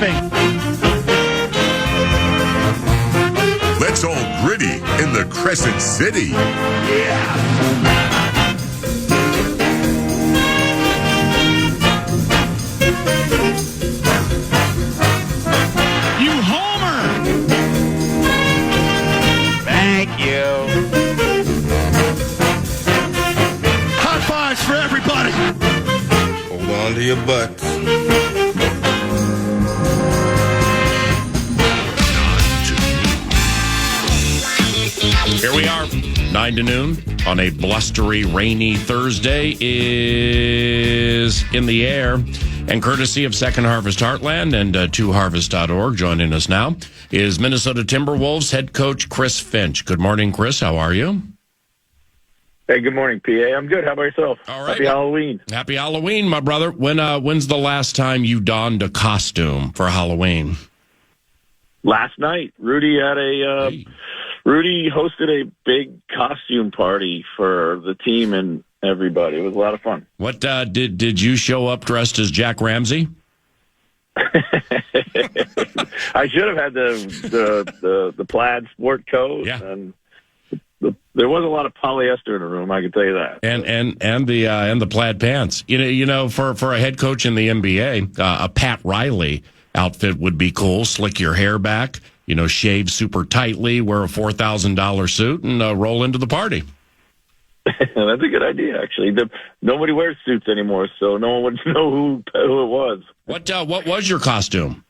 living. Let's all gritty in the Crescent City. Yeah. You homer! Thank you. High fives for everybody. Hold on to your butts. Here we are, 9 to noon on a blustery, rainy Thursday is in the air. And courtesy of Second Harvest Heartland and 2harvest.org, joining us now is Minnesota Timberwolves head coach Chris Finch. Good morning, Chris. How are you? Hey, good morning, PA. I'm good. How about yourself? All right. Happy Halloween. Happy Halloween, my brother. When's the last time you donned a costume for Halloween? Last night, Rudy hosted a big costume party for the team and everybody. It was a lot of fun. What did you show up dressed as Jack Ramsey? I should have had the plaid sport coat. Yeah. And there was a lot of polyester in the room, I can tell you that. And the plaid pants. You know, for a head coach in the NBA, a Pat Riley outfit would be cool. Slick your hair back, shave super tightly, wear a $4,000 suit, and roll into the party. That's a good idea, actually. Nobody wears suits anymore, so no one would know who it was. What was your costume?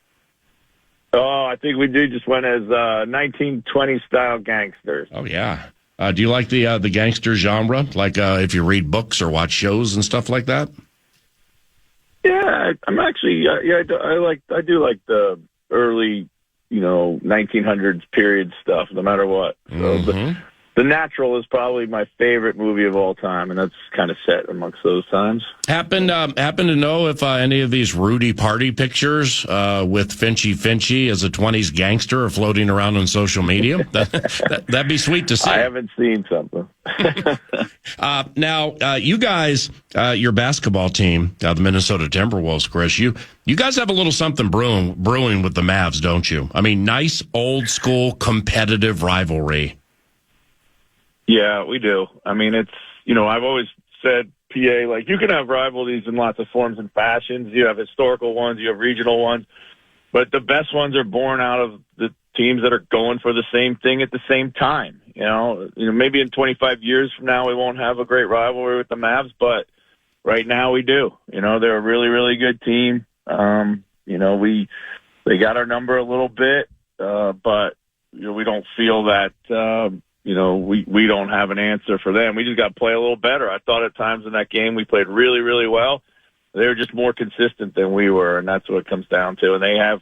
Oh, I think we just went as 1920 style gangsters. Oh yeah. Do you like the gangster genre? Like if you read books or watch shows and stuff like that? Yeah, I'm actually I do like the early 1900s period stuff, no matter what. So The Natural is probably my favorite movie of all time, and that's kind of set amongst those times. Happen to know if any of these Rudy party pictures with Finchy as a 20s gangster are floating around on social media? That'd be sweet to see. I haven't seen something. Now, you guys, your basketball team, the Minnesota Timberwolves, Chris, you guys have a little something brewing with the Mavs, don't you? I mean, nice, old school, competitive rivalry. Yeah, we do. I mean, it's, I've always said, PA, like, you can have rivalries in lots of forms and fashions. You have historical ones, you have regional ones, but the best ones are born out of the teams that are going for the same thing at the same time. Maybe in 25 years from now, we won't have a great rivalry with the Mavs, but right now we do. They're a really, really good team. They got our number a little bit, but, we don't feel that, we don't have an answer for them. We just got to play a little better. I thought at times in that game we played really, really well. They were just more consistent than we were, and that's what it comes down to. And they have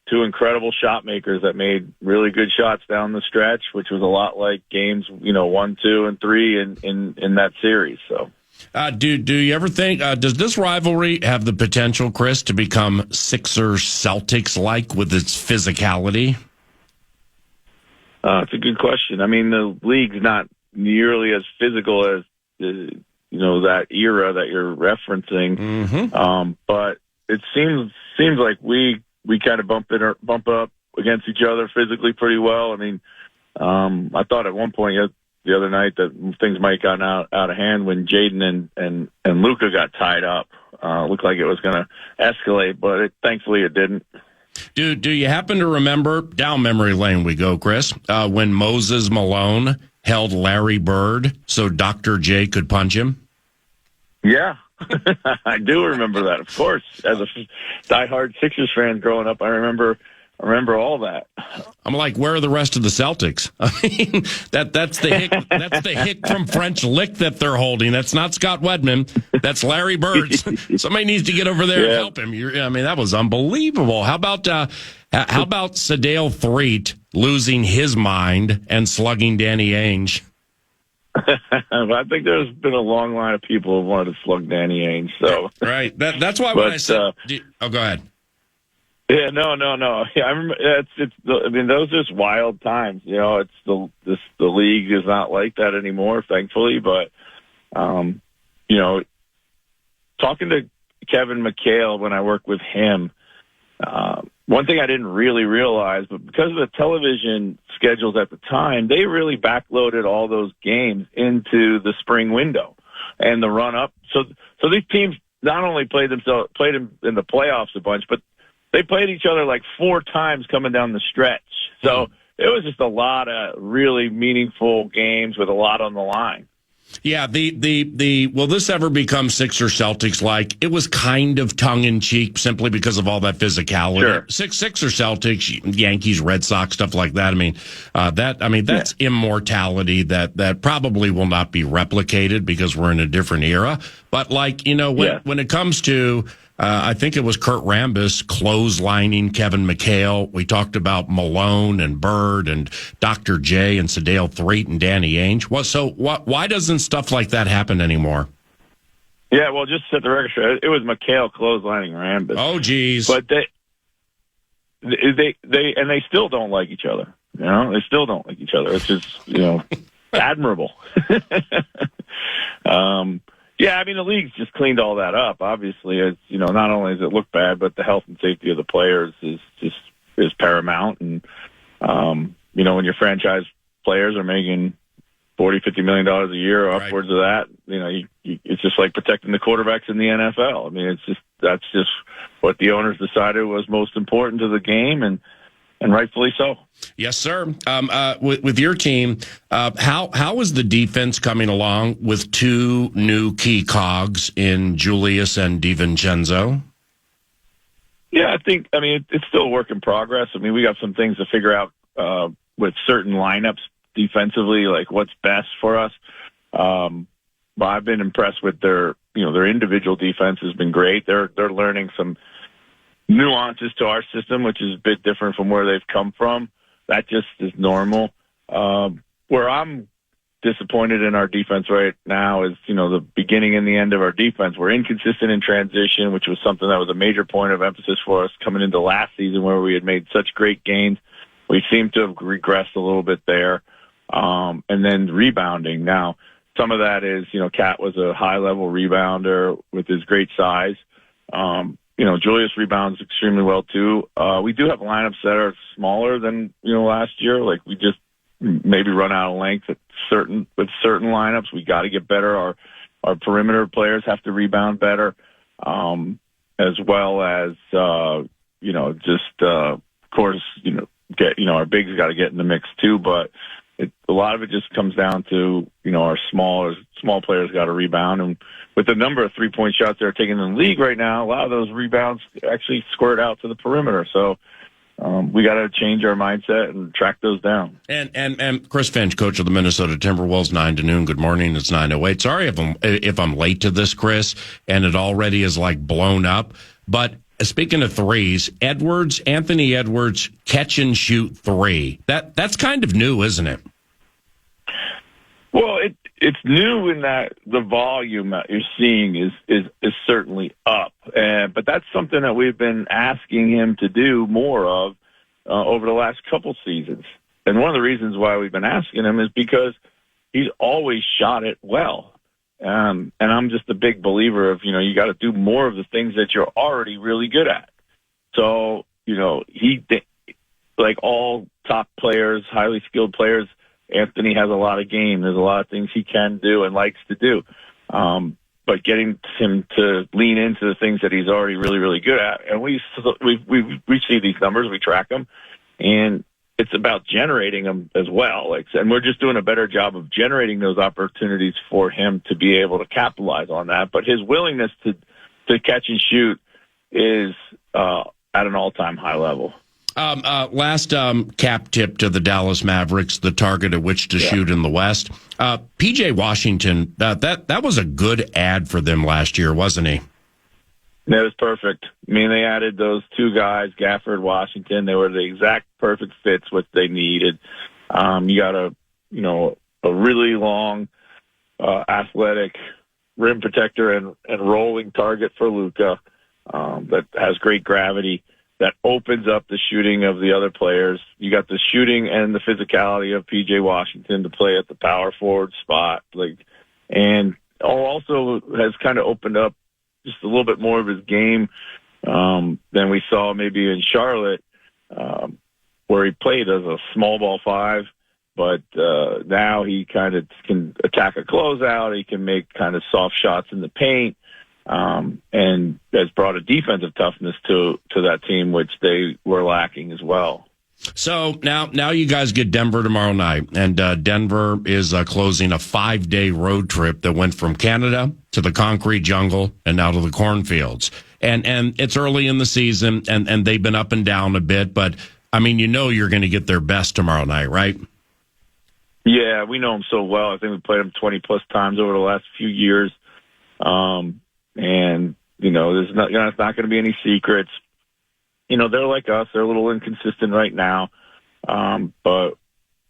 two incredible shot makers that made really good shots down the stretch, which was a lot like games, 1, 2, and 3 in that series. So, do you ever think does this rivalry have the potential, Chris, to become Sixers Celtics like with its physicality? It's a good question. I mean, the league's not nearly as physical as that era that you're referencing. But it seems like we kind of bump up against each other physically pretty well. I mean, I thought at one point the other night that things might have gotten out of hand when Jaden and Luka got tied up. Looked like it was going to escalate, but thankfully it didn't. Do you happen to remember, down memory lane we go, Chris, when Moses Malone held Larry Bird so Dr. J could punch him? Yeah, I do remember that, of course. As a diehard Sixers fan growing up, I remember all that. I'm like, where are the rest of the Celtics? I mean, that's the hick from French Lick that they're holding. That's not Scott Wedman. That's Larry Bird. Somebody needs to get over there and help him. That was unbelievable. How about Sedale Threatt losing his mind and slugging Danny Ainge? I think there's been a long line of people who wanted to slug Danny Ainge. So right. That's why when I said, go ahead. Yeah, no. Yeah, I remember. Those are just wild times. It's the league is not like that anymore, thankfully. But, talking to Kevin McHale when I worked with him, one thing I didn't really realize, but because of the television schedules at the time, they really backloaded all those games into the spring window and the run up. So these teams not only played in the playoffs a bunch, but they played each other like 4 times coming down the stretch. So it was just a lot of really meaningful games with a lot on the line. Yeah, the will this ever become Sixer Celtics like? It was kind of tongue in cheek simply because of all that physicality. Sure. Sixer Celtics, Yankees, Red Sox, stuff like that. That's immortality that probably will not be replicated because we're in a different era. But when it comes to I think it was Kurt Rambis clotheslining Kevin McHale. We talked about Malone and Bird and Dr. J and Sedale Threatt and Danny Ainge. Why doesn't stuff like that happen anymore? Yeah, well, just to set the record straight, it was McHale clotheslining Rambis. Oh, geez. But they still don't like each other. They still don't like each other. It's just, admirable. Yeah, the league's just cleaned all that up. Obviously, it's, not only does it look bad, but the health and safety of the players is paramount. And, when your franchise players are making $40-50 million a year, or upwards of that, it's just like protecting the quarterbacks in the NFL. That's just what the owners decided was most important to the game, and rightfully so. Yes, sir. With your team, how is the defense coming along with 2 new key cogs in Julius and DiVincenzo? Yeah, I think, it's still a work in progress. We got some things to figure out with certain lineups defensively, like what's best for us. But I've been impressed with their individual defense has been great. They're learning some nuances to our system, which is a bit different from where they've come from. That just is normal. Where I'm disappointed in our defense right now is, the beginning and the end of our defense. We're inconsistent in transition, which was something that was a major point of emphasis for us coming into last season where we had made such great gains. We seem to have regressed a little bit there. And then rebounding. Now, some of that is, Cat was a high-level rebounder with his great size. Julius rebounds extremely well too. We do have lineups that are smaller than, last year. Like we just maybe run out of length with certain lineups. We got to get better. Our perimeter players have to rebound better, as well as, of course, our bigs got to get in the mix too, but a lot of it just comes down to, our small players got to rebound. And with the number of 3-point shots they're taking in the league right now, a lot of those rebounds actually squirt out to the perimeter. So we got to change our mindset and track those down. And Chris Finch, coach of the Minnesota Timberwolves, 9 to noon. Good morning. It's 9:08. Sorry if I'm late to this, Chris, and it already is like blown up. But speaking of threes, Anthony Edwards, catch and shoot 3. That's kind of new, isn't it? Well, it's new in that the volume that you're seeing is certainly up, but that's something that we've been asking him to do more of over the last couple seasons. And one of the reasons why we've been asking him is because he's always shot it well. And I'm just a big believer of, you got to do more of the things that you're already really good at. So, like all top players, highly skilled players, Anthony has a lot of game. There's a lot of things he can do and likes to do. But getting him to lean into the things that he's already really, really good at. And we see these numbers, we track them, and it's about generating them as well. And we're just doing a better job of generating those opportunities for him to be able to capitalize on that. But his willingness to catch and shoot is at an all-time high level. Last cap tip to the Dallas Mavericks, the target at which to shoot in the West. P.J. Washington, that was a good ad for them last year, wasn't he? That was perfect. They added those 2 guys, Gafford, Washington. They were the exact perfect fits, what they needed. You got a really long, athletic rim protector and rolling target for Luka that has great gravity, that opens up the shooting of the other players. You got the shooting and the physicality of P.J. Washington to play at the power forward spot. And also has kind of opened up just a little bit more of his game than we saw maybe in Charlotte, where he played as a small ball 5. But now he kind of can attack a closeout. He can make kind of soft shots in the paint, and has brought a defensive toughness to that team, which they were lacking as well. So now you guys get Denver tomorrow night, and Denver is closing a 5-day road trip that went from Canada to the concrete jungle and now to the cornfields. And it's early in the season, and they've been up and down a bit, but I mean, you're going to get their best tomorrow night, right? Yeah, we know them so well. I think we played them 20 plus times over the last few years, and there's not going to be any secrets. They're like us. They're a little inconsistent right now, but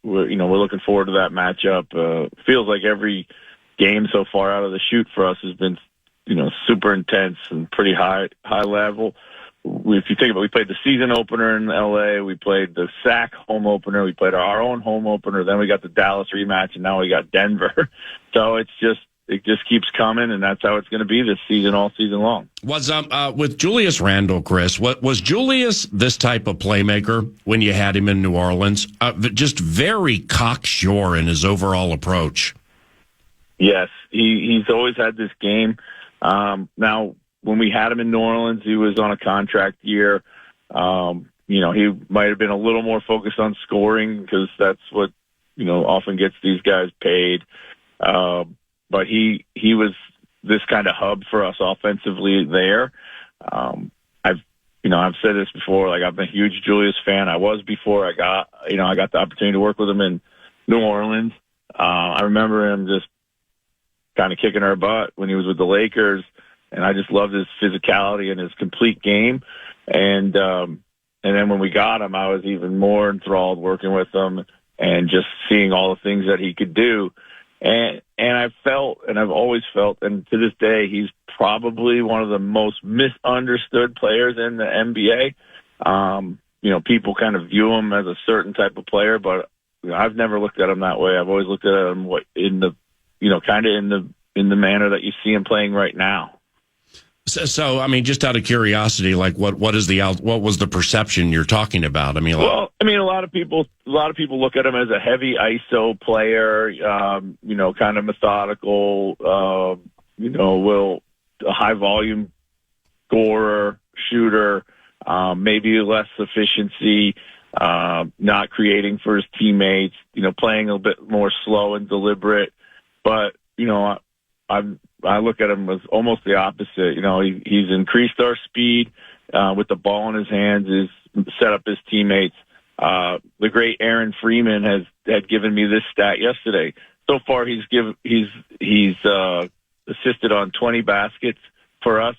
we're looking forward to that matchup. Feels like every game so far out of the chute for us has been, super intense and pretty high level. If you think about it, we played the season opener in L.A., we played the SAC home opener, we played our own home opener, then we got the Dallas rematch, and now we got Denver. So it just keeps coming, and that's how it's going to be this season, all season long. Was with Julius Randle, Chris, was Julius this type of playmaker when you had him in New Orleans? Just very cocksure in his overall approach. Yes, he's always had this game. Now, when we had him in New Orleans, he was on a contract year. He might have been a little more focused on scoring because that's what, often gets these guys paid. But he was this kind of hub for us offensively there. I've said this before, like I'm a huge Julius fan. I was before I got the opportunity to work with him in New Orleans. I remember him just kind of kicking our butt when he was with the Lakers, and I just loved his physicality and his complete game. And then when we got him, I was even more enthralled working with him and just seeing all the things that he could do. And I felt, and I've always felt, and to this day, he's probably one of the most misunderstood players in the NBA. People kind of view him as a certain type of player, but I've never looked at him that way. I've always looked at him in the manner that you see him playing right now. So, I mean, just out of curiosity, like what was the perception you're talking about? I mean, a lot of people look at him as a heavy ISO player, kind of methodical, a high volume scorer, shooter, maybe less efficiency, not creating for his teammates, playing a little bit more slow and deliberate. But, I look at him as almost the opposite. He's increased our speed with the ball in his hands, is set up his teammates. The great Aaron Freeman had given me this stat yesterday. So far, he's assisted on 20 baskets for us.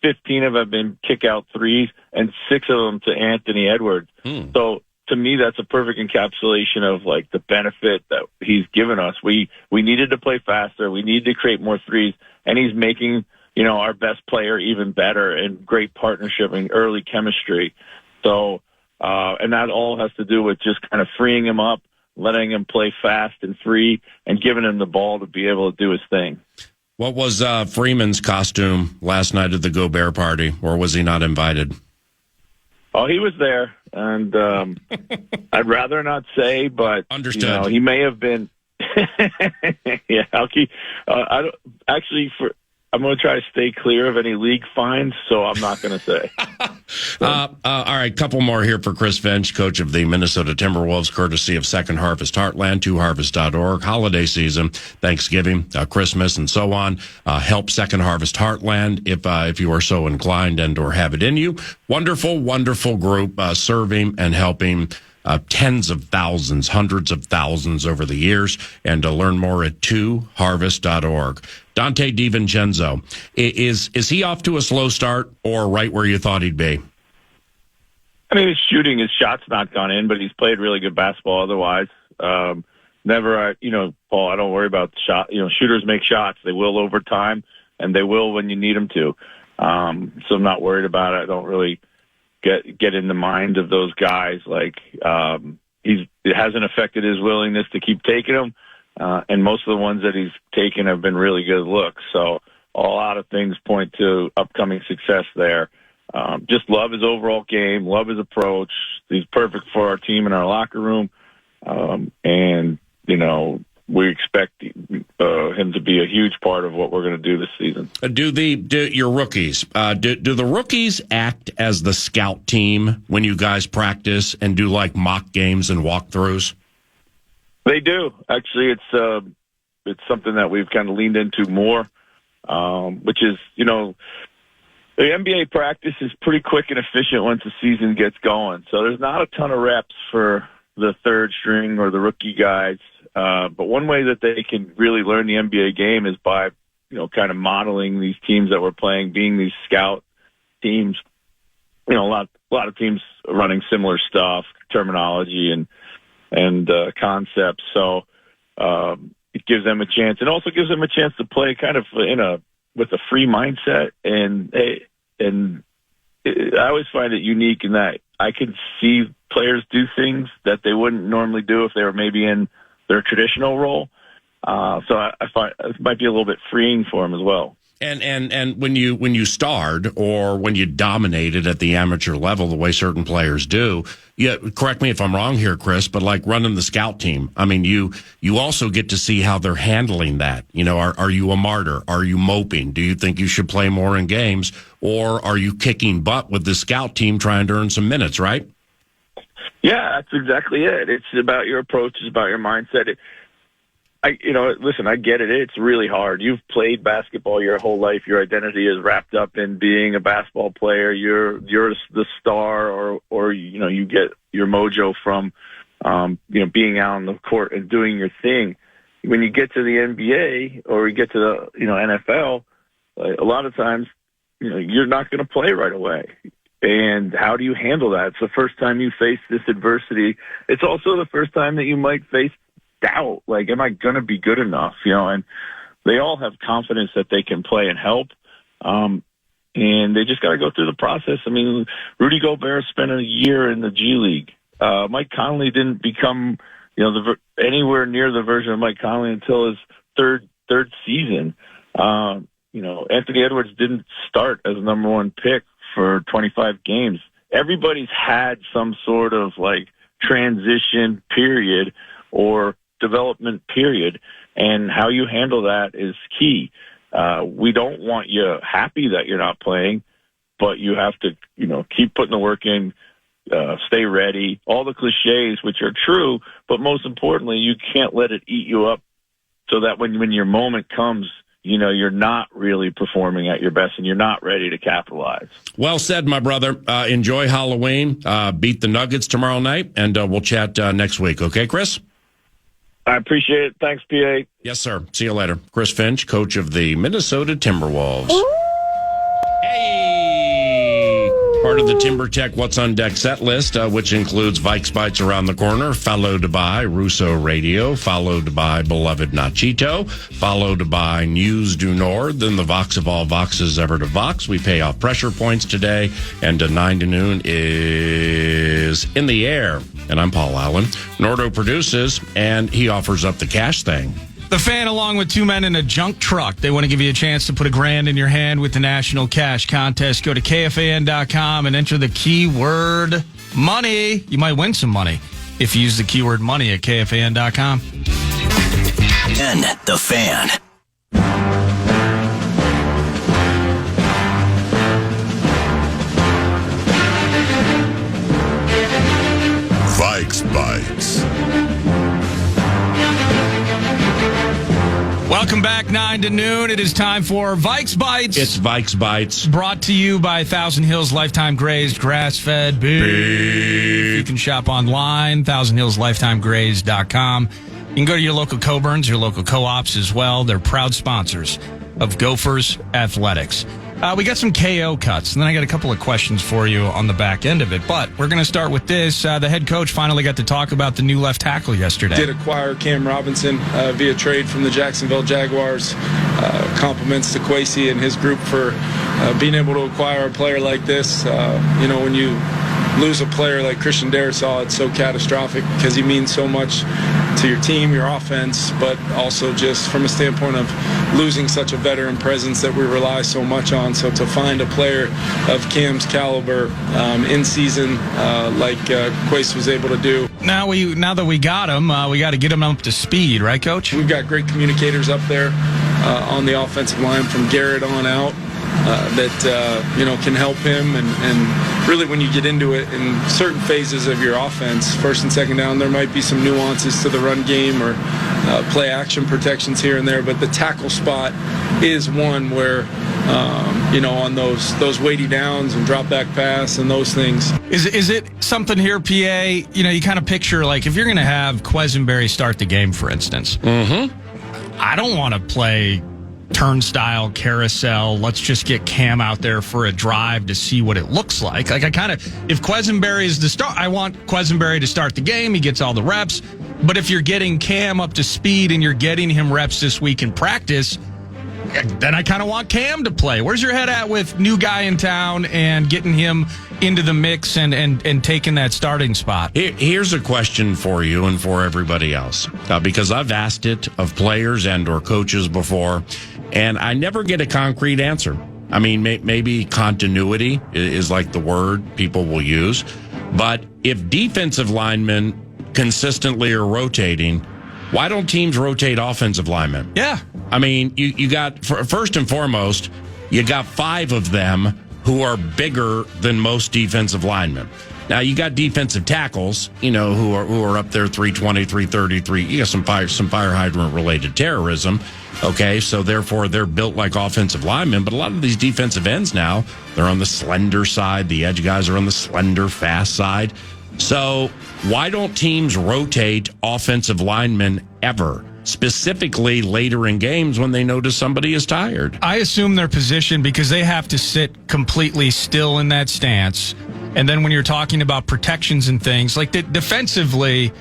15 of them have been kick-out threes, and 6 of them to Anthony Edwards. So to me, that's a perfect encapsulation of like the benefit that he's given us. We needed to play faster. We needed to create more threes, and he's making, our best player even better, and great partnership and early chemistry. So, and that all has to do with just kind of freeing him up, letting him play fast and free, and giving him the ball to be able to do his thing. What was Freeman's costume last night at the Gobert party, or was he not invited? Oh, he was there, and I'd rather not say, but understood. He may have been. Yeah, I'll keep. I don't actually. I'm going to try to stay clear of any league fines, so I'm not going to say. All right, couple more here for Chris Finch, coach of the Minnesota Timberwolves, courtesy of Second Harvest Heartland, 2harvest.org. Holiday season, Thanksgiving, Christmas, and so on. Help Second Harvest Heartland if you are so inclined and or have it in you. Wonderful, wonderful group serving and helping tens of thousands, hundreds of thousands over the years, and to learn more at 2harvest.org. Dante DiVincenzo, is he off to a slow start or right where you thought he'd be? I mean, his shot's not gone in, but he's played really good basketball otherwise. Paul, I don't worry about the shot. Shooters make shots. They will over time, and they will when you need them to. So I'm not worried about it. I don't really get in the mind of those guys. Like, it hasn't affected his willingness to keep taking them. And most of the ones that he's taken have been really good looks. So a lot of things point to upcoming success there. Just love his overall game, love his approach. He's perfect for our team and our locker room. And, we expect him to be a huge part of what we're going to do this season. Do your rookies, do the rookies act as the scout team when you guys practice and do like mock games and walkthroughs? They do. Actually, it's something that we've kind of leaned into more, which is, the NBA practice is pretty quick and efficient once the season gets going. So there's not a ton of reps for the third string or the rookie guys. But one way that they can really learn the NBA game is by, kind of modeling these teams that we're playing, being these scout teams. A lot of teams running similar stuff, terminology and concepts. So it gives them a chance, and also gives them a chance to play kind of with a free mindset. And I always find it unique in that I can see players do things that they wouldn't normally do if they were maybe in their traditional role. So I find it might be a little bit freeing for them as well. And when you starred or when you dominated at the amateur level the way certain players do, correct me if I'm wrong here, Chris, but like running the scout team, I mean, you also get to see how they're handling that. Are you a martyr? Are you moping? Do you think you should play more in games? Or are you kicking butt with the scout team trying to earn some minutes, right? Yeah, that's exactly it. It's about your approach. It's about your mindset. Listen, I get it. It's really hard. You've played basketball your whole life. Your identity is wrapped up in being a basketball player. You're the star, or you get your mojo from, being out on the court and doing your thing. When you get to the NBA or you get to the, NFL, a lot of times, you're not going to play right away. And how do you handle that? It's the first time you face this adversity. It's also the first time that you might face doubt. Like, am I going to be good enough? And they all have confidence that they can play and help. And they just got to go through the process. I mean, Rudy Gobert spent a year in the G League. Mike Conley didn't become, anywhere near the version of Mike Conley until his third season. Anthony Edwards didn't start as the number one pick for 25 games. Everybody's had some sort of transition period or development period, and how you handle that is key. We don't want you happy that you're not playing, but you have to, keep putting the work in, stay ready, all the cliches, which are true, but most importantly, you can't let it eat you up so that when your moment comes, you're not really performing at your best and you're not ready to capitalize. Well said, my brother. Enjoy Halloween. Beat the Nuggets tomorrow night, and we'll chat next week. Okay, Chris? I appreciate it. Thanks, PA. Yes, sir. See you later. Chris Finch, coach of the Minnesota Timberwolves. Hey! Part of the Timber Tech What's on Deck set list, which includes VikesBites Around the Corner, followed by Russo Radio, followed by Beloved Nachito, followed by News du Nord, then the Vox of all Voxes ever to Vox. We pay off pressure points today, and 9 to noon is In the Air. And I'm Paul Allen. Nordo produces, and he offers up the cash thing. The Fan, along with two men in a junk truck. They want to give you a chance to put $1,000 in your hand with the National Cash Contest. Go to KFAN.com and enter the keyword money. You might win some money if you use the keyword money at KFAN.com. And The Fan. VikesBites. Welcome back, 9 to noon. It is time for VikesBites. It's VikesBites. Brought to you by Thousand Hills Lifetime Grazed Grass-Fed Beef. You can shop online, thousandhillslifetimegraze.com. You can go to your local Coburns, your local co-ops as well. They're proud sponsors of Gophers Athletics. We got some KO cuts, and then I got a couple of questions for you on the back end of it. But we're going to start with this. The head coach finally got to talk about the new left tackle yesterday. Did acquire Cam Robinson via trade from the Jacksonville Jaguars. Compliments to Kwesi and his group for being able to acquire a player like this. When you lose a player like Christian Darrisaw, it's so catastrophic because he means so much to your team, your offense, but also just from a standpoint of losing such a veteran presence that we rely so much on. So to find a player of Cam's caliber in season like Quace was able to do. Now that we got him, we got to get him up to speed, right, Coach? We've got great communicators up there on the offensive line from Garrett on out. That can help him, and really when you get into it in certain phases of your offense, first and second down, there might be some nuances to the run game or play action protections here and there, but the tackle spot is one where on those weighty downs and drop back pass and those things. Is it something here, PA? You kind of picture, like, if you're going to have Quesenberry start the game, for instance. I don't want to play turnstile, carousel. Let's just get Cam out there for a drive to see what it looks like. Like, if Quesenberry is the start, I want Quesenberry to start the game. He gets all the reps. But if you're getting Cam up to speed and you're getting him reps this week in practice, then I kind of want Cam to play. Where's your head at with new guy in town and getting him into the mix and taking that starting spot? Here's a question for you and for everybody else, because I've asked it of players and or coaches before, and I never get a concrete answer. I mean, maybe continuity is like the word people will use, but if defensive linemen consistently are rotating, why don't teams rotate offensive linemen? Yeah. I mean, you got, first and foremost, you got 5 of them who are bigger than most defensive linemen. Now, you got defensive tackles, who are up there 320, 333. You got some fire hydrant related terrorism. Okay, so therefore they're built like offensive linemen. But a lot of these defensive ends now, they're on the slender side. The edge guys are on the slender, fast side. So why don't teams rotate offensive linemen ever? Specifically later in games when they notice somebody is tired. I assume their position because they have to sit completely still in that stance. And then when you're talking about protections and things, like defensively,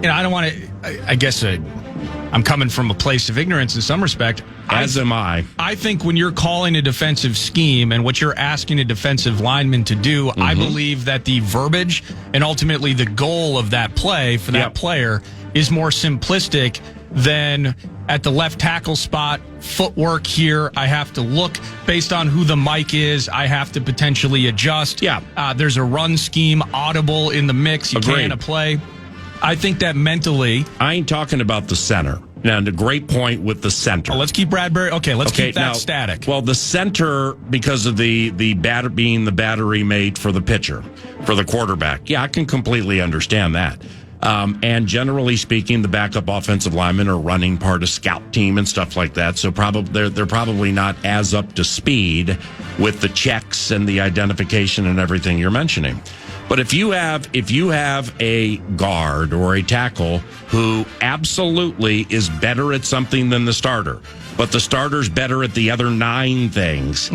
I don't want to, I guess I'm coming from a place of ignorance in some respect. As am I. I think when you're calling a defensive scheme and what you're asking a defensive lineman to do, I believe that the verbiage and ultimately the goal of that play for that player is more simplistic than at the left tackle spot, footwork here. I have to look based on who the mic is. I have to potentially adjust. Yeah. There's a run scheme, audible in the mix. You can't play. I think that mentally. I ain't talking about the center. Now, the great point with the center. Oh, let's keep Bradbury. Okay, let's keep that static. Well, the center, because of the being the battery mate for the pitcher, for the quarterback. Yeah, I can completely understand that. And generally speaking, the backup offensive linemen are running part of scout team and stuff like that. So they're probably not as up to speed with the checks and the identification and everything you're mentioning. But if you have a guard or a tackle who absolutely is better at something than the starter, but the starter's better at the other 9 things,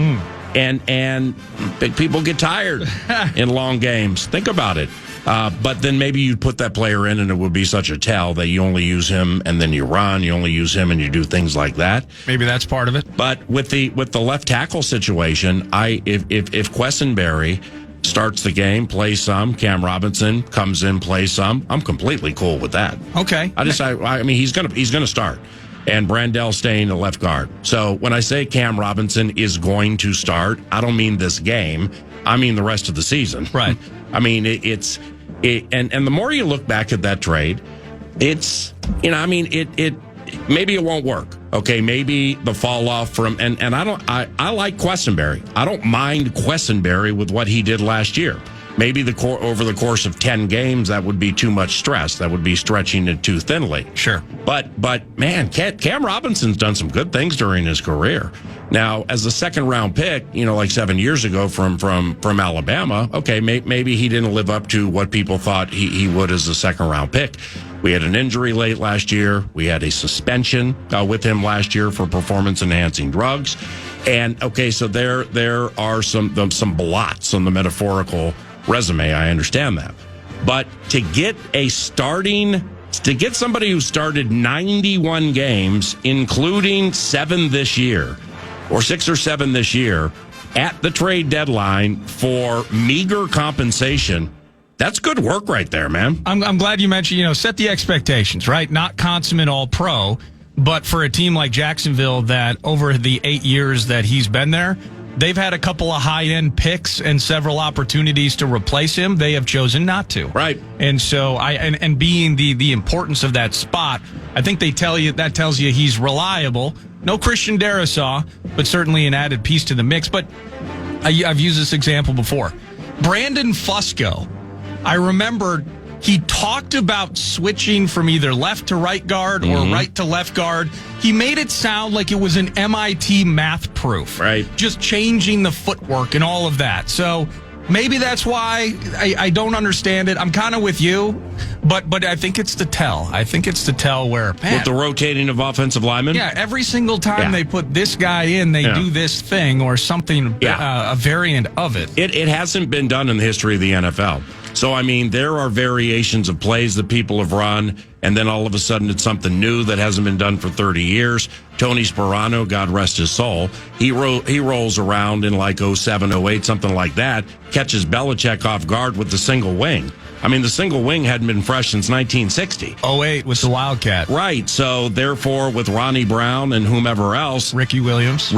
and big people get tired in long games. Think about it. But then maybe you put that player in and it would be such a tell that you only use him and then you run, you only use him and you do things like that. Maybe that's part of it. But with the left tackle situation, if Quesenberry starts the game, plays some, Cam Robinson comes in, plays some, I'm completely cool with that. Okay. I mean he's gonna start. And Brandell staying the left guard. So when I say Cam Robinson is going to start, I don't mean this game. I mean the rest of the season. Right. I mean and the more you look back at that trade, it's it maybe it won't work. Okay, maybe the fall off from and I like Quesenberry. I don't mind Quesenberry with what he did last year. Maybe over the course of 10 games, that would be too much stress. That would be stretching it too thinly. Sure. But man, Cam Robinson's done some good things during his career. Now, as a second-round pick, like 7 years ago from Alabama, okay, maybe he didn't live up to what people thought he would as a second-round pick. We had an injury late last year. We had a suspension with him last year for performance-enhancing drugs. And, okay, so there are some blots on the metaphorical resume. I understand that. But to get somebody who started 91 games, including 7 this year, or 6 or 7 this year, at the trade deadline for meager compensation, That's good work right there, man. I'm glad you mentioned, set the expectations, right? Not consummate all-pro, but for a team like Jacksonville that over the 8 years that he's been there, they've had a couple of high-end picks and several opportunities to replace him. They have chosen not to. Right. And so and being the importance of that spot, I think that tells you he's reliable. No Christian Darrisaw, but certainly an added piece to the mix. But I've used this example before. Brandon Fusco, I remember he talked about switching from either left to right guard or right to left guard. He made it sound like it was an MIT math proof. Right. Just changing the footwork and all of that. So maybe that's why I don't understand it. I'm kind of with you, but I think it's the tell. I think it's the tell where, man, with the rotating of offensive linemen? Yeah, every single time they put this guy in, they do this thing or something, a variant of it. It hasn't been done in the history of the NFL. So, I mean, there are variations of plays that people have run, and then all of a sudden it's something new that hasn't been done for 30 years. Tony Sperano, God rest his soul, he rolls around in like 07, 08, something like that, catches Belichick off guard with the single wing. I mean, the single wing hadn't been fresh since 1960. 08 with the Wildcat. Right. So, therefore, with Ronnie Brown and whomever else. Ricky Williams,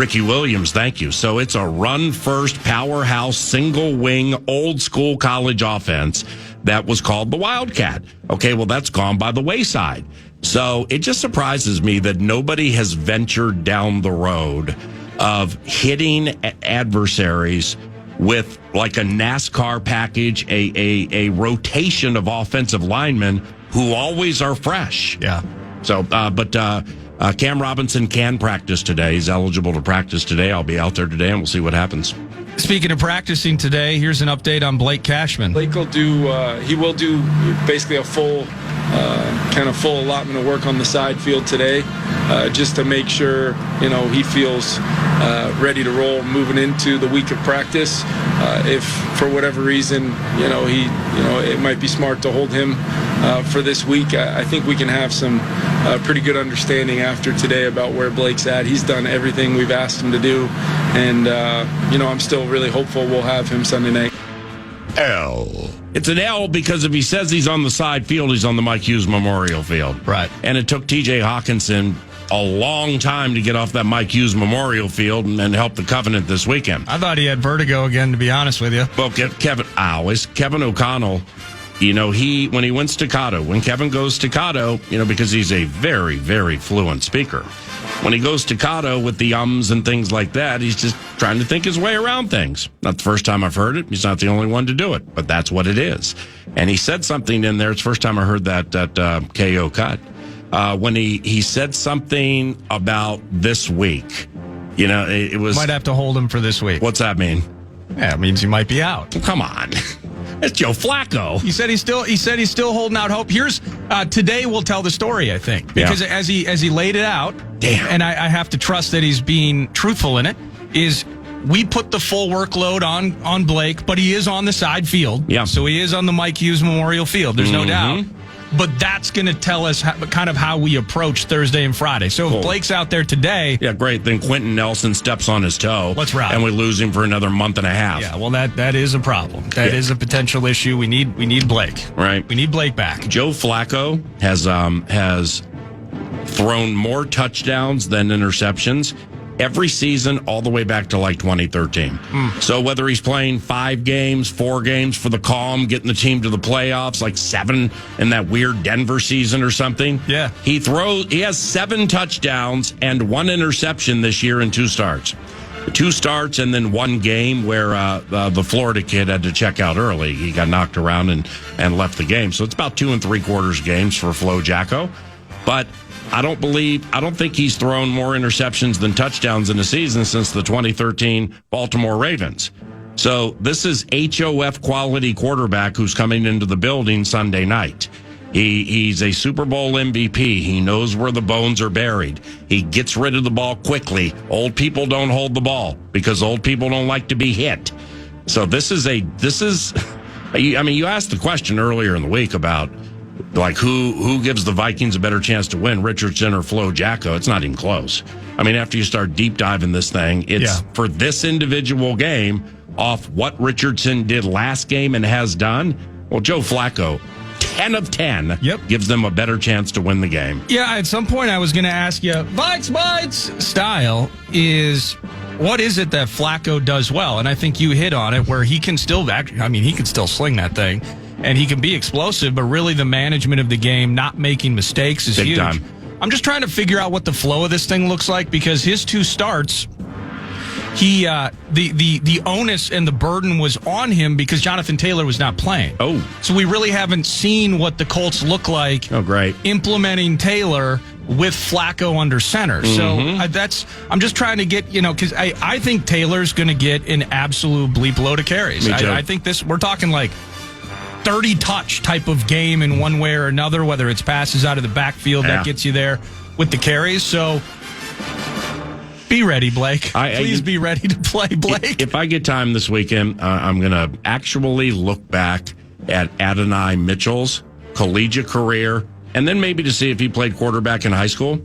thank you. So, it's a run-first, powerhouse, single-wing, old-school college offense that was called the Wildcat. Okay, well, that's gone by the wayside. So, it just surprises me that nobody has ventured down the road of hitting adversaries with like a NASCAR package, a rotation of offensive linemen who always are fresh. Yeah. So, but Cam Robinson can practice today. He's eligible to practice today. I'll be out there today, and we'll see what happens. Speaking of practicing today, here's an update on Blake Cashman. Blake will do basically a full allotment of work on the side field today, just to make sure he feels ready to roll moving into the week of practice. If for whatever reason it might be smart to hold him for this week, I think we can have some pretty good understanding after today about where Blake's at. He's done everything we've asked him to do, and I'm still really hopeful we'll have him Sunday night. L. It's an L because if he says he's on the side field, he's on the Mike Hughes Memorial Field. Right. And it took TJ Hawkinson a long time to get off that Mike Hughes Memorial Field and help the Covenant this weekend. I thought he had vertigo again, to be honest with you. Well, Kevin O'Connell, when he went staccato, when Kevin goes staccato, because he's a very, very fluent speaker. When he goes staccato with the ums and things like that, he's just trying to think his way around things. Not the first time I've heard it. He's not the only one to do it, but that's what it is. And he said something in there. It's the first time I heard that KO cut. When he said something about this week. It was... Might have to hold him for this week. What's that mean? Yeah, it means he might be out. Well, come on. It's Joe Flacco. He said he's still holding out hope. Here's today will tell the story, I think, because as he laid it out, and I have to trust that he's being truthful in it, is we put the full workload on Blake, but he is on the side field. Yeah. So he is on the Mike Hughes Memorial Field. There's no doubt. But that's going to tell us kind of how we approach Thursday and Friday. So if Blake's out there today... Yeah, great. Then Quentin Nelson steps on his toe. Let's ride. And we lose him for another month and a half. Yeah, well, that is a problem. That is a potential issue. We need Blake. Right. We need Blake back. Joe Flacco has thrown more touchdowns than interceptions every season all the way back to like 2013. So whether he's playing 5 games, 4 games for the Calm, getting the team to the playoffs, like 7 in that weird Denver season or something. Yeah. He has 7 touchdowns and 1 interception this year in 2 starts. 2 starts and then 1 game where the Florida kid had to check out early. He got knocked around and left the game. So it's about 2 3/4 games for Flo Jacko. But I don't think he's thrown more interceptions than touchdowns in a season since the 2013 Baltimore Ravens. So this is HOF quality quarterback who's coming into the building Sunday night. He's a Super Bowl MVP. He knows where the bones are buried. He gets rid of the ball quickly. Old people don't hold the ball because old people don't like to be hit. So this is you asked the question earlier in the week about like who gives the Vikings a better chance to win, Richardson or Flo Jacko. It's not even close. I mean, after you start deep diving this thing, it's for this individual game off what Richardson did last game and has done. Well, Joe Flacco, 10 of 10, gives them a better chance to win the game. Yeah, at some point I was going to ask you, VikesBites style is, what is it that Flacco does well? And I think you hit on it, where he can still, he can still sling that thing, and he can be explosive, but really the management of the game, not making mistakes, is Big huge. time. I'm just trying to figure out what the flow of this thing looks like, because his 2 starts, the onus and the burden was on him because Jonathan Taylor was not playing. Oh. So we really haven't seen what the Colts look like implementing Taylor with Flacco under center. Mm-hmm. So I'm just trying to get, because I think Taylor's going to get an absolute bleep load of carries. Me too. I think we're talking like 30 touch type of game in one way or another, whether it's passes out of the backfield that gets you there with the carries. So be ready, Blake. Please be ready to play, Blake. If I get time this weekend, I'm going to actually look back at Adonai Mitchell's collegiate career, and then maybe to see if he played quarterback in high school.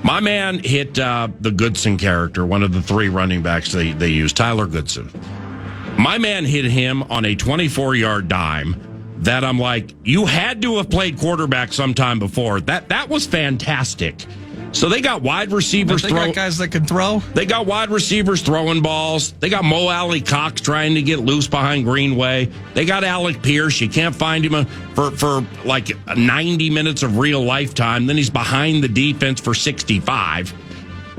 My man hit the Goodson character, one of the 3 running backs they use, Tyler Goodson. My man hit him on a 24-yard dime that I'm like, you had to have played quarterback sometime before. That was fantastic. So they got wide receivers throwing. They got guys that can throw. They got wide receivers throwing balls. They got Mo Alley Cox trying to get loose behind Greenway. They got Alec Pierce. You can't find him for like 90 minutes of real life time. Then he's behind the defense for 65.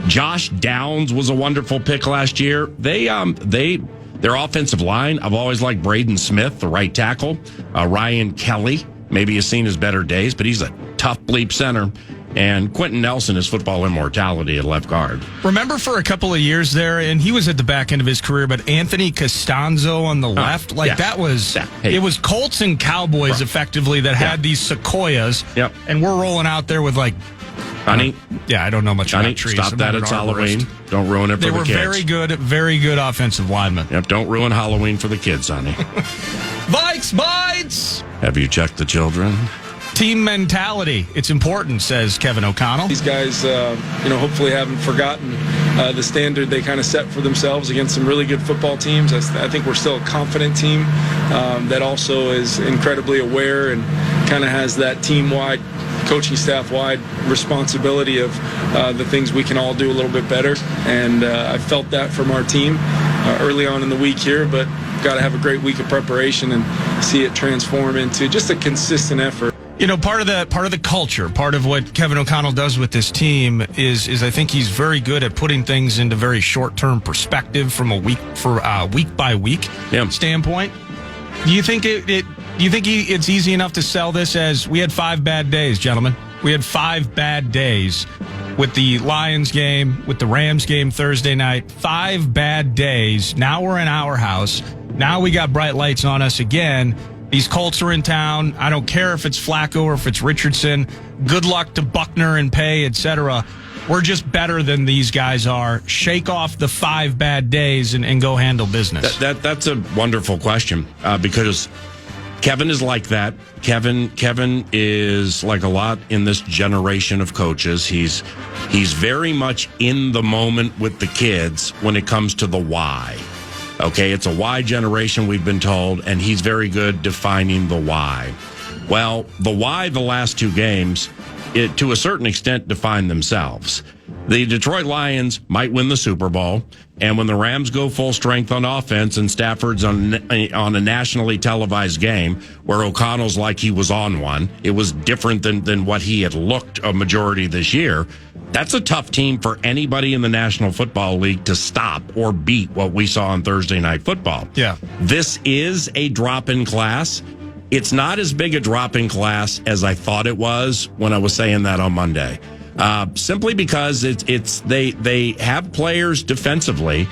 Josh Downs was a wonderful pick last year. Their offensive line, I've always liked Braden Smith, the right tackle. Ryan Kelly, maybe has seen his better days, but he's a tough bleep center. And Quentin Nelson is football immortality at left guard. Remember for a couple of years there, and he was at the back end of his career, but Anthony Costanzo on the left, that was, it was Colts and Cowboys effectively that had these sequoias. Yep. And we're rolling out there with like, Honey. I don't know much about trees. Stop that. It's Halloween. Don't ruin it for the kids. They were very good offensive linemen. Yep. Don't ruin Halloween for the kids, honey. VikesBites! Have you checked the children? Team mentality. It's important, says Kevin O'Connell. These guys, hopefully haven't forgotten the standard they kind of set for themselves against some really good football teams. I think we're still a confident team that also is incredibly aware and kind of has that team-wide, coaching staff-wide responsibility of the things we can all do a little bit better. And I felt that from our team early on in the week here, but got to have a great week of preparation and see it transform into just a consistent effort. Part of the culture, part of what Kevin O'Connell does with this team is I think he's very good at putting things into very short-term perspective from a week by week standpoint. Do you think it's easy enough to sell this as we had 5 bad days, gentlemen? We had 5 bad days with the Lions game, with the Rams game Thursday night. 5 bad days. Now we're in our house. Now we got bright lights on us again. These Colts are in town. I don't care if it's Flacco or if it's Richardson. Good luck to Buckner and Pay, etc. We're just better than these guys are. Shake off the 5 bad days and go handle business. That's a wonderful question because Kevin is like that. Kevin is like a lot in this generation of coaches. He's very much in the moment with the kids when it comes to the why. Okay, it's a why generation, we've been told, and he's very good defining the why. Well, the why the last 2 games, to a certain extent, define themselves. The Detroit Lions might win the Super Bowl, and when the Rams go full strength on offense and Stafford's on a nationally televised game where O'Connell's like he was on one, it was different than what he had looked a majority this year. That's a tough team for anybody in the National Football League to stop or beat what we saw on Thursday Night Football. Yeah. This is a drop in class. It's not as big a drop in class as I thought it was when I was saying that on Monday. Simply because they have players defensively,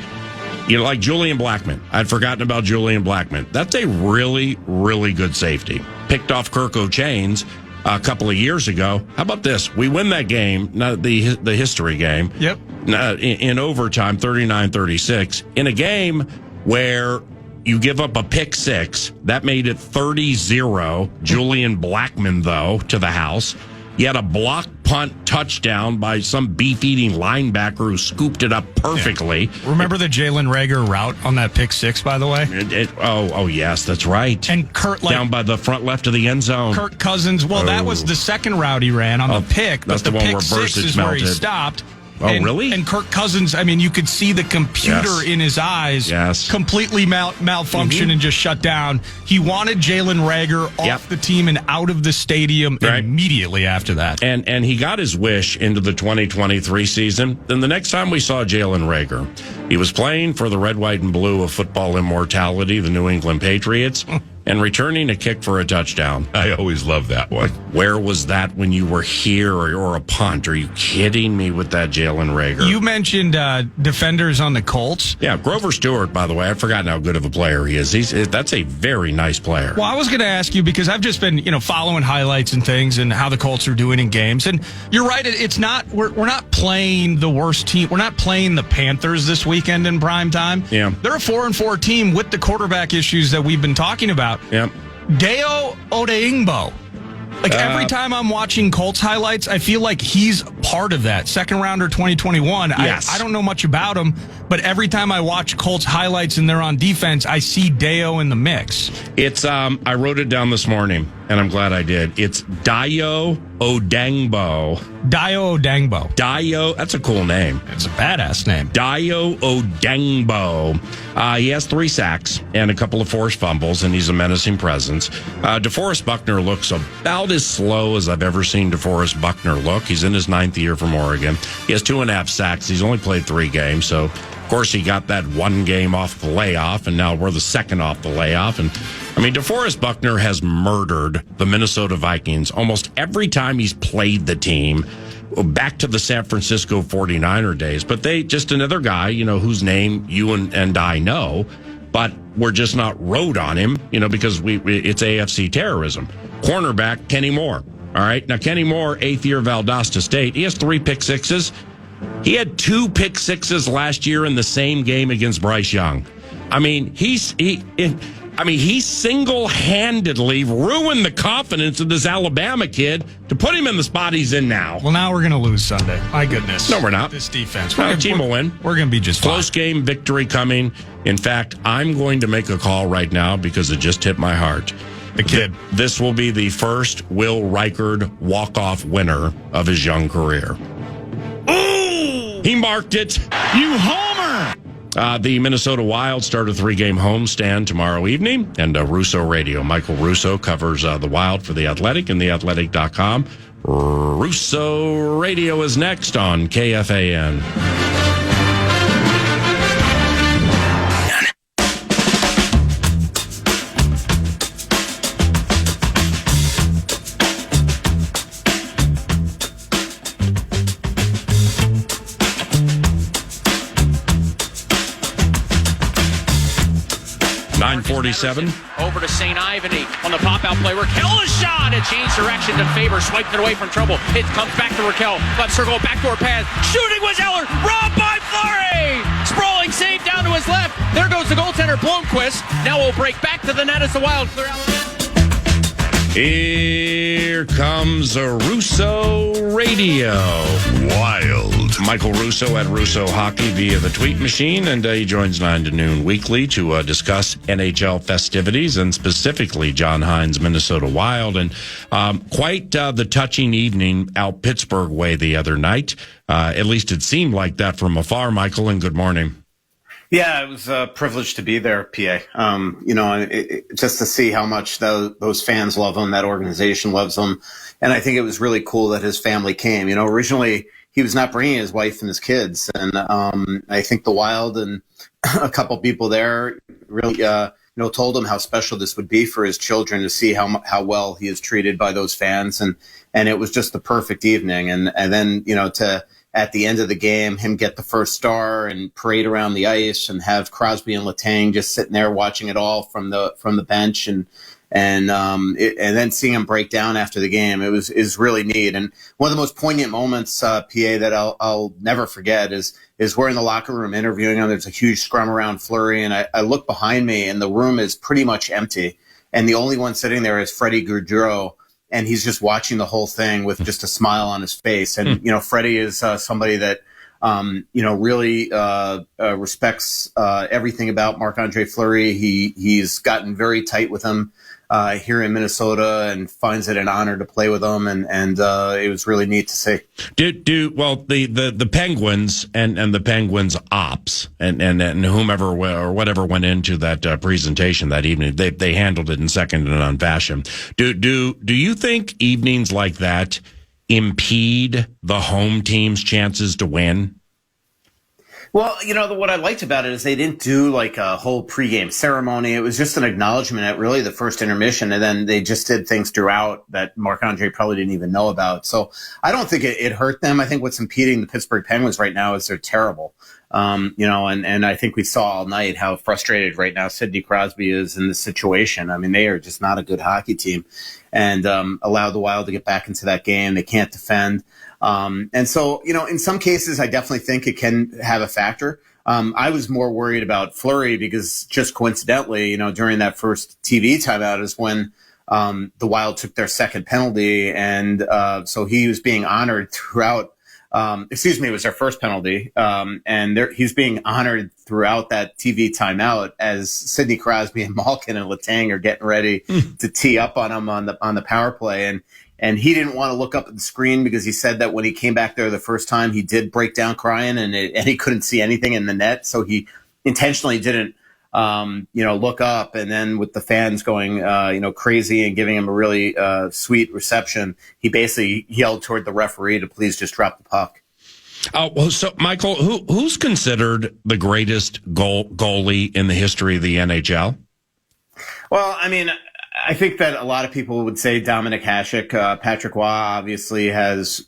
like Julian Blackmon. I'd forgotten about Julian Blackmon. That's a really, really good safety. Picked off Kirk O'Chains a couple of years ago. How about this? We win that game, not the history game. Yep. In overtime, 39-36, in a game where you give up a pick 6. That made it 30-0. Julian Blackmon, though, to the house. You had a block punt touchdown by some beef-eating linebacker who scooped it up perfectly. Yeah. Remember the Jalen Reagor route on that pick six, by the way? Oh, yes, that's right. And Kurt, down by the front left of the end zone. Kirk Cousins, that was the second route he ran on the pick, but the pick six is where he stopped. Really? And Kirk Cousins, you could see the computer in his eyes completely malfunction and just shut down. He wanted Jalen Reagor off the team and out of the stadium immediately after that. And he got his wish into the 2023 season. Then the next time we saw Jalen Reagor, he was playing for the red, white, and blue of football immortality, the New England Patriots, and returning a kick for a touchdown. I always love that one. Where was that when you were here or a punt? Are you kidding me with that Jalen Reagor? You mentioned defenders on the Colts. Yeah, Grover Stewart, by the way. I've forgotten how good of a player he is. That's a very nice player. Well, I was going to ask you because I've just been, following highlights and things and how the Colts are doing in games. And you're right. It's not, we're not playing the worst team. We're not playing the Panthers this weekend in prime time. Yeah. They're a 4-4 team with the quarterback issues that we've been talking about. Yeah. Deo Odeingbo. Every time I'm watching Colts highlights, I feel like he's part of that. Second rounder 2021. Yes. I don't know much about him, but every time I watch Colts highlights and they're on defense, I see Deo in the mix. It's I wrote it down this morning, and I'm glad I did. It's Dio Odangbo. Dio Odangbo. Dio, that's a cool name. It's a badass name. Dio Odangbo. He has 3 sacks and a couple of forced fumbles, and he's a menacing presence. DeForest Buckner looks about as slow as I've ever seen DeForest Buckner look. He's in his 9th year from Oregon. He has 2.5 sacks. He's only played 3 games, so of course he got that 1 game off the layoff, and now we're the second off the layoff. And DeForest Buckner has murdered the Minnesota Vikings almost every time he's played the team, back to the San Francisco 49er days. But they just another guy, whose name you and I know, but we're just not rode on him, because it's AFC terrorism. Cornerback Kenny Moore. All right. Now, Kenny Moore, 8th year Valdosta State. He has 3 pick sixes. He had 2 pick sixes last year in the same game against Bryce Young. He single-handedly ruined the confidence of this Alabama kid to put him in the spot he's in now. Well, now we're going to lose Sunday. My goodness. No, we're not. This defense. Our team will win. We're going to be just close fine. game victory coming. In fact, I'm going to make a call right now because it just hit my heart. The kid. This will be the first Will Reichard walk-off winner of his young career. Ooh! He marked it. You homer! The Minnesota Wild start a 3-game homestand tomorrow evening, and Russo Radio. Michael Russo covers the Wild for The Athletic and theathletic.com. Russo Radio is next on KFAN. 9:47. Over to St. Ivany on the pop-out play. Raquel is shot. It changed direction to Faber. Swiped it away from trouble. It comes back to Raquel. Left circle, backdoor pass. Shooting was Eller. Robbed by Fleury. Sprawling save down to his left. There goes the goaltender, Blomqvist. Now we'll break back to the net as the Wild clear out. Here comes a Russo Radio. Wild. Michael Russo at Russo Hockey via the tweet machine, and he joins 9 to noon weekly to discuss NHL festivities and specifically John Hines' Minnesota Wild. And quite the touching evening out Pittsburgh way the other night. At least it seemed like that from afar, Michael, and good morning. Yeah, it was a privilege to be there, PA. Just to see how much those fans love him, that organization loves him. And I think it was really cool that his family came. Originally he was not bringing his wife and his kids. And I think the Wild and a couple people there really, told him how special this would be for his children to see how well he is treated by those fans. And it was just the perfect evening. And then, to, at the end of the game, him get the first star and parade around the ice and have Crosby and Letang just sitting there watching it all from the bench and then seeing him break down after the game. Is really neat. And one of the most poignant moments, PA, that I'll never forget is we're in the locker room interviewing him. There's a huge scrum around Fleury, and I look behind me and the room is pretty much empty. And the only one sitting there is Freddie Gaudreau. and he's just watching the whole thing with just a smile on his face. And, Freddie is somebody that, really respects everything about Marc-Andre Fleury. He's gotten very tight with him here in Minnesota and finds it an honor to play with him. And it was really neat to see. The Penguins and the Penguins ops and whomever or whatever went into that presentation that evening, they handled it in second and none fashion. Do you think evenings like that impede the home team's chances to win? Well, what I liked about it is they didn't do like a whole pregame ceremony. It was just an acknowledgement at really the first intermission, and then they just did things throughout that Marc-Andre probably didn't even know about. So I don't think it hurt them. I think what's impeding the Pittsburgh Penguins right now is they're terrible. And I think we saw all night how frustrated right now Sidney Crosby is in this situation. I mean, they are just not a good hockey team, and allowed the Wild to get back into that game. They can't defend. And so, in some cases, I definitely think it can have a factor. I was more worried about Fleury because just coincidentally, during that first TV timeout is when the Wild took their second penalty. And so he was being honored throughout. It was their first penalty. He's being honored throughout that TV timeout as Sidney Crosby and Malkin and Letang are getting ready to tee up on him on the power play. And he didn't want to look up at the screen because he said that when he came back there the first time, he did break down crying and he couldn't see anything in the net. So he intentionally didn't, look up. And then with the fans going, crazy and giving him a really sweet reception, he basically yelled toward the referee to please just drop the puck. So Michael, who's considered the greatest goalie in the history of the NHL? Well, I mean, I think that a lot of people would say Dominic Hasek. Patrick Roy obviously has,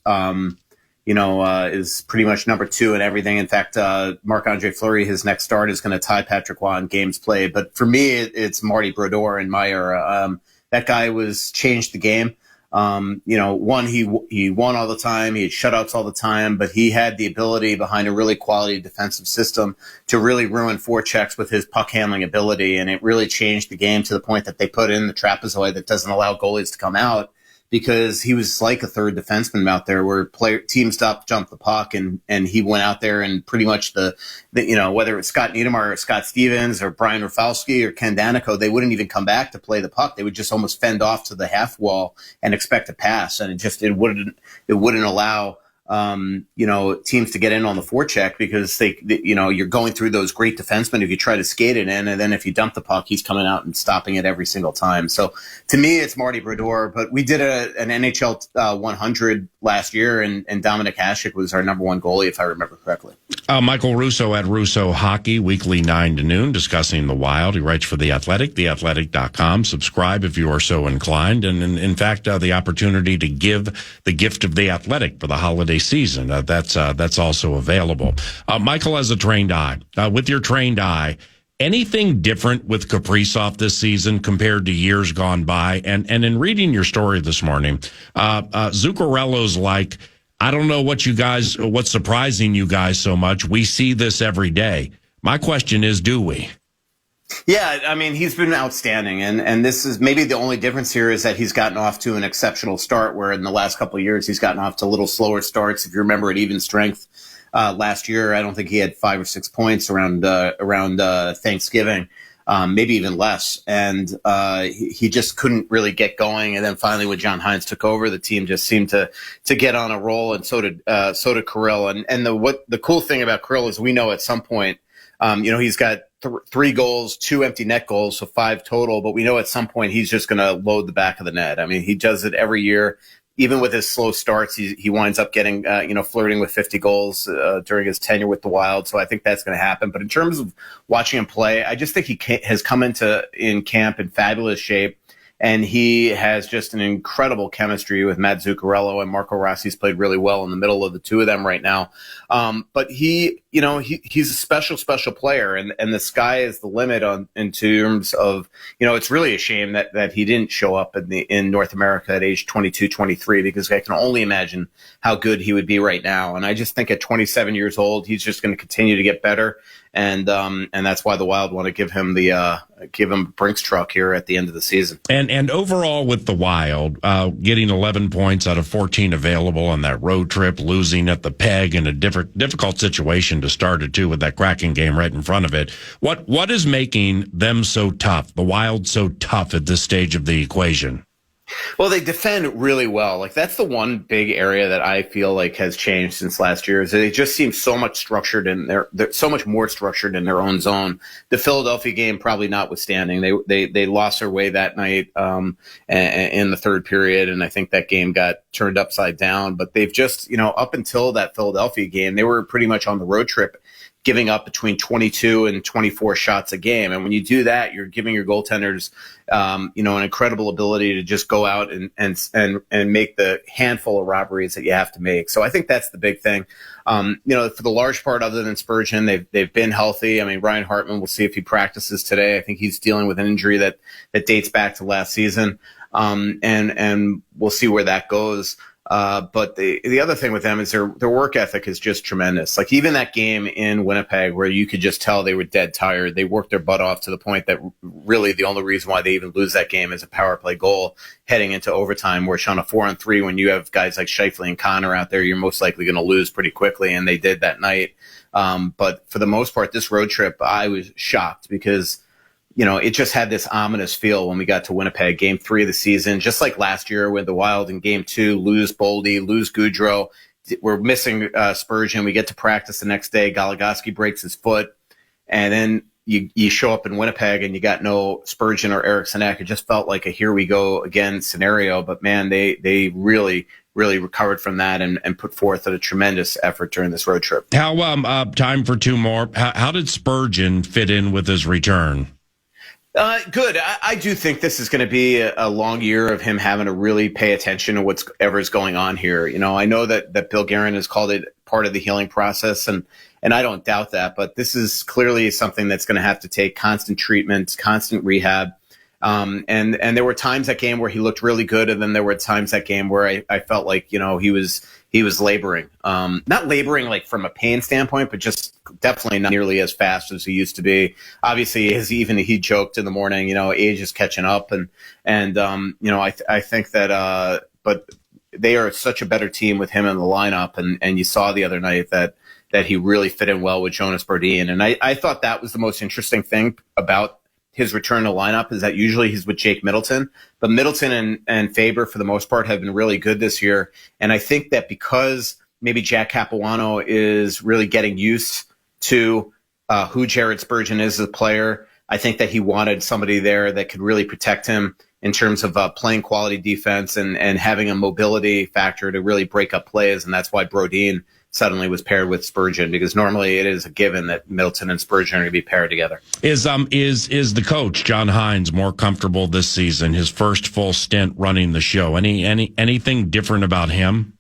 is pretty much number two in everything. In fact, Marc-Andre Fleury, his next start is going to tie Patrick Roy in games played. But for me, it's Marty Brodeur in my era. That guy changed the game. He won all the time. He had shutouts all the time, but he had the ability behind a really quality defensive system to really ruin forechecks with his puck handling ability. And it really changed the game to the point that they put in the trapezoid that doesn't allow goalies to come out, because he was like a third defenseman out there where teams stopped, jump the puck, and he went out there and pretty much the whether it's Scott Niedermayer or Scott Stevens or Brian Rafalski or Ken Danico, they wouldn't even come back to play the puck. They would just almost fend off to the half wall and expect a pass, and it wouldn't allow teams to get in on the forecheck, because you're going through those great defensemen if you try to skate it in, and then if you dump the puck, he's coming out and stopping it every single time. So to me, it's Marty Brodeur, but we did an NHL 100 last year, and Dominic Hasek was our number one goalie, if I remember correctly. Michael Russo at Russo Hockey, weekly 9 to noon, discussing the Wild. He writes for The Athletic, theathletic.com. Subscribe if you are so inclined. And in fact, the opportunity to give the gift of The Athletic for the holiday season, that's also available. Michael has a trained eye. With your trained eye, anything different with Kaprizov this season compared to years gone by? And in reading your story this morning, Zuccarello's like, I don't know what's surprising you guys so much. We see this every day. My question is, do we? Yeah, I mean, he's been outstanding, and this is maybe the only difference here is that he's gotten off to an exceptional start, where in the last couple of years he's gotten off to a little slower starts. If you remember at even strength last year, I don't think he had 5 or 6 points around Thanksgiving, maybe even less, and he just couldn't really get going. And then finally, when John Hines took over, the team just seemed to get on a roll, and so did Kirill. And the cool thing about Kirill is we know at some point, he's got 3 goals, 2 empty net goals, so 5 total. But we know at some point he's just going to load the back of the net. I mean, he does it every year. Even with his slow starts, he winds up getting, flirting with 50 goals during his tenure with the Wild. So I think that's going to happen. But in terms of watching him play, I just think he has come in camp in fabulous shape. And he has just an incredible chemistry with Matt Zuccarello, and Marco Rossi's played really well in the middle of the two of them right now. But he he's a special player, and the sky is the limit in terms of, it's really a shame that he didn't show up in North America at age 22, 23, because I can only imagine how good he would be right now. And I just think at 27 years old, he's just going to continue to get better. And that's why the Wild want to give him a Brinks truck here at the end of the season. And overall with the Wild, getting 11 points out of 14 available on that road trip, losing at the Peg in a difficult situation to start it too, with that Kraken game right in front of it. What is making them so tough, the Wild so tough at this stage of the equation? Well, they defend really well. Like, that's the one big area that I feel like has changed since last year, is they just seem so much structured, and they're so much more structured in their own zone. The Philadelphia game, probably notwithstanding, they lost their way that night in the third period, and I think that game got turned upside down. But they've just, up until that Philadelphia game, they were pretty much on the road trip, giving up between 22 and 24 shots a game. And when you do that, you're giving your goaltenders, an incredible ability to just go out and make the handful of robberies that you have to make. So I think that's the big thing. For the large part, other than Spurgeon, they've been healthy. I mean, Ryan Hartman, we'll see if he practices today. I think he's dealing with an injury that dates back to last season. And we'll see where that goes. But the other thing with them is their work ethic is just tremendous. Like, even that game in Winnipeg, where you could just tell they were dead tired, they worked their butt off to the point that really the only reason why they even lose that game is a power play goal heading into overtime, which on a 4-on-3, when you have guys like Scheifele and Connor out there, you're most likely going to lose pretty quickly, and they did that night. But for the most part, this road trip, I was shocked because it just had this ominous feel when we got to Winnipeg, game 3 of the season, just like last year with the Wild in game 2, lose Boldy, lose Goudreau. We're missing Spurgeon. We get to practice the next day. Goligoski breaks his foot. And then you show up in Winnipeg and you got no Spurgeon or Eriksson Ek. It just felt like a here we go again scenario. But man, they really recovered from that and put forth a tremendous effort during this road trip. How, time for two more. How did Spurgeon fit in with his return? Good. I do think this is going to be a long year of him having to really pay attention to whatever's going on here. I know that Bill Guerin has called it part of the healing process, and I don't doubt that, but this is clearly something that's going to have to take constant treatment, constant rehab. And there were times that game where he looked really good, and then there were times that game where I felt like, he was laboring. Not laboring like from a pain standpoint, but just definitely not nearly as fast as he used to be. Obviously, he joked in the morning, age is catching up, and I think that but they are such a better team with him in the lineup, and you saw the other night that he really fit in well with Jonas Brodin, and I thought that was the most interesting thing about his return to lineup, is that usually he's with Jake Middleton, but Middleton and Faber for the most part have been really good this year. And I think that because maybe Jack Capuano is really getting used to who Jared Spurgeon is as a player, I think that he wanted somebody there that could really protect him in terms of playing quality defense and having a mobility factor to really break up plays. And that's why Brodin suddenly was paired with Spurgeon, because normally it is a given that Middleton and Spurgeon are going to be paired together. Is the coach, John Hines, more comfortable this season, his first full stint running the show? Anything different about him?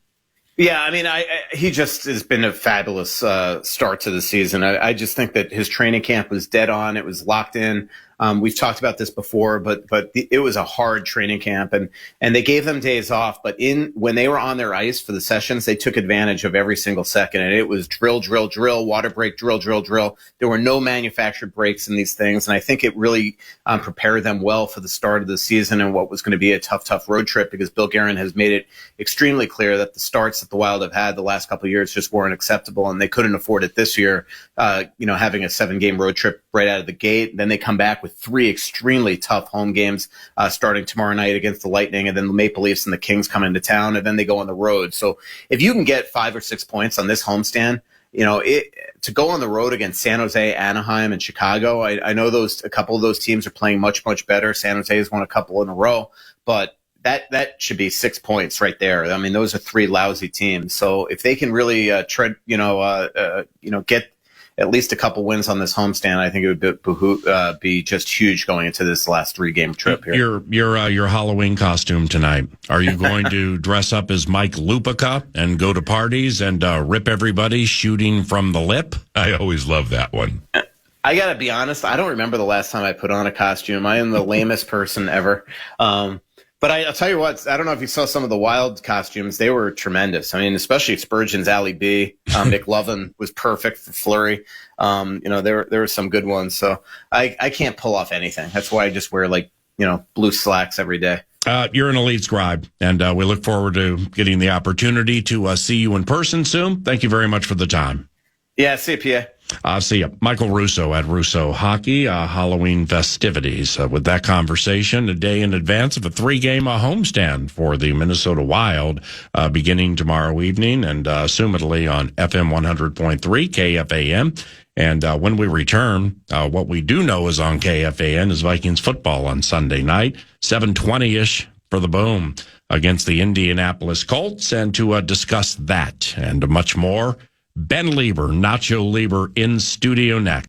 Yeah, I mean, he just has been a fabulous start to the season. I just think that his training camp was dead on. It was locked in. We've talked about this before, but it was a hard training camp, and they gave them days off. But when they were on their ice for the sessions, they took advantage of every single second, and it was drill, drill, drill, water break, drill, drill, drill. There were no manufactured breaks in these things, and I think it really prepared them well for the start of the season and what was going to be a tough road trip, because Bill Guerin has made it extremely clear that the starts that the Wild have had the last couple of years just weren't acceptable, and they couldn't afford it this year. Having a 7-game road trip right out of the gate, then they come back with 3 extremely tough home games starting tomorrow night against the Lightning, and then the Maple Leafs and the Kings come into town, and then they go on the road. So if you can get 5 or 6 points on this homestand, to go on the road against San Jose, Anaheim, and Chicago, I know a couple of those teams are playing much, much better. San Jose has won a couple in a row, but that should be 6 points right there. I mean, those are 3 lousy teams. So if they can really at least a couple wins on this homestand. I think it would be just huge going into this last 3-game trip here. Your Halloween costume tonight. Are you going to dress up as Mike Lupica and go to parties and rip everybody shooting from the lip? I always love that one. I gotta be honest, I don't remember the last time I put on a costume. I am the lamest person ever. But I'll tell you what, I don't know if you saw some of the Wild costumes. They were tremendous. I mean, especially Spurgeon's Alley B. McLovin was perfect for Fleury. There were some good ones. So I can't pull off anything. That's why I just wear blue slacks every day. You're an elite scribe, and we look forward to getting the opportunity to see you in person soon. Thank you very much for the time. Yeah, see you, PA. See you. Michael Russo at Russo Hockey, Halloween festivities. With that conversation, a day in advance of a 3-game homestand for the Minnesota Wild, beginning tomorrow evening and assumedly on FM 100.3 KFAN. And when we return, what we do know is on KFAN is Vikings football on Sunday night, 7:20-ish for the Boom against the Indianapolis Colts. And to discuss that and much more, Ben Lieber, Nacho Lieber in studio next.